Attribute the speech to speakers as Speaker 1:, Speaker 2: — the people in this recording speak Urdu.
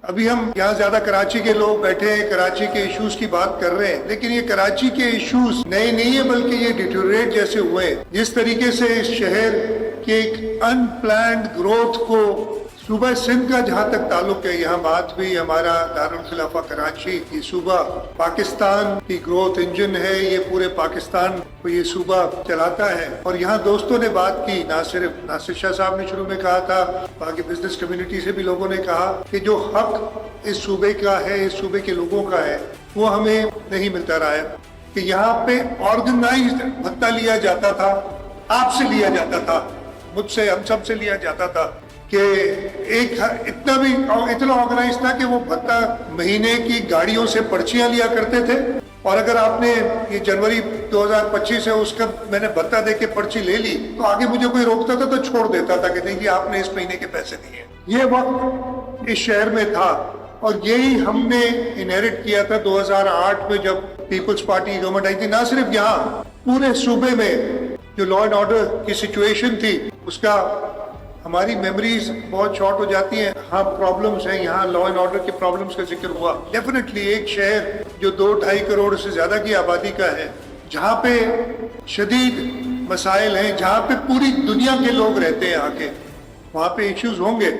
Speaker 1: ابھی ہم یہاں زیادہ کراچی کے لوگ بیٹھے ہیں، کراچی کے ایشوز کی بات کر رہے ہیں، لیکن یہ کراچی کے ایشوز نئے نہیں ہیں بلکہ یہ ڈیٹوریٹ جیسے ہوئے ہیں۔ جس طریقے سے اس شہر کے ایک ان پلانڈ گروتھ کو صوبہ سندھ کا جہاں تک تعلق ہے، یہاں بات بھی ہمارا دارالخلافہ کراچی کی صوبہ پاکستان کی گروتھ انجن ہے، یہ پورے پاکستان کو یہ صوبہ چلاتا ہے۔ اور یہاں دوستوں نے بات کی، نہ صرف ناصر شاہ صاحب نے شروع میں کہا تھا، باقی بزنس کمیونٹی سے بھی لوگوں نے کہا کہ جو حق اس صوبے کا ہے، اس صوبے کے لوگوں کا ہے، وہ ہمیں نہیں ملتا رہا ہے۔ کہ یہاں پہ آرگنائزڈ بھتہ لیا جاتا تھا، آپ سے لیا جاتا تھا، مجھ سے، ہم سب سے لیا جاتا تھا، کہ ایک اتنا آرگنائز تھا کہ وہ بھتہ مہینے کی گاڑیوں سے پرچیاں لیا کرتے تھے، اور اگر آپ نے یہ جنوری 2025 ہے اس کا میں نے بھتہ دے کے پرچی لے لی تو آگے مجھے کوئی روکتا تھا تو چھوڑ دیتا تھا کہ نہیں جی آپ نے اس مہینے کے پیسے دیے۔ یہ وقت اس شہر میں تھا، اور یہی ہم نے انہیرٹ کیا تھا 2008 میں جب پیپلز پارٹی گورنمنٹ آئی تھی۔ نہ صرف یہاں، پورے صوبے میں جو لا اینڈ آرڈر کی سچویشن تھی اس کا، ہماری میموریز بہت شارٹ ہو جاتی ہیں، ہاں پرابلمز ہیں، یہاں لا اینڈ آرڈر کے پرابلمز کا ذکر ہوا۔ ڈیفینیٹلی ایک شہر جو 2-2.5 کروڑ سے زیادہ کی آبادی کا ہے، جہاں پہ شدید مسائل ہیں، جہاں پہ پوری دنیا کے لوگ رہتے ہیں آ کے، وہاں پہ ایشوز ہوں گے۔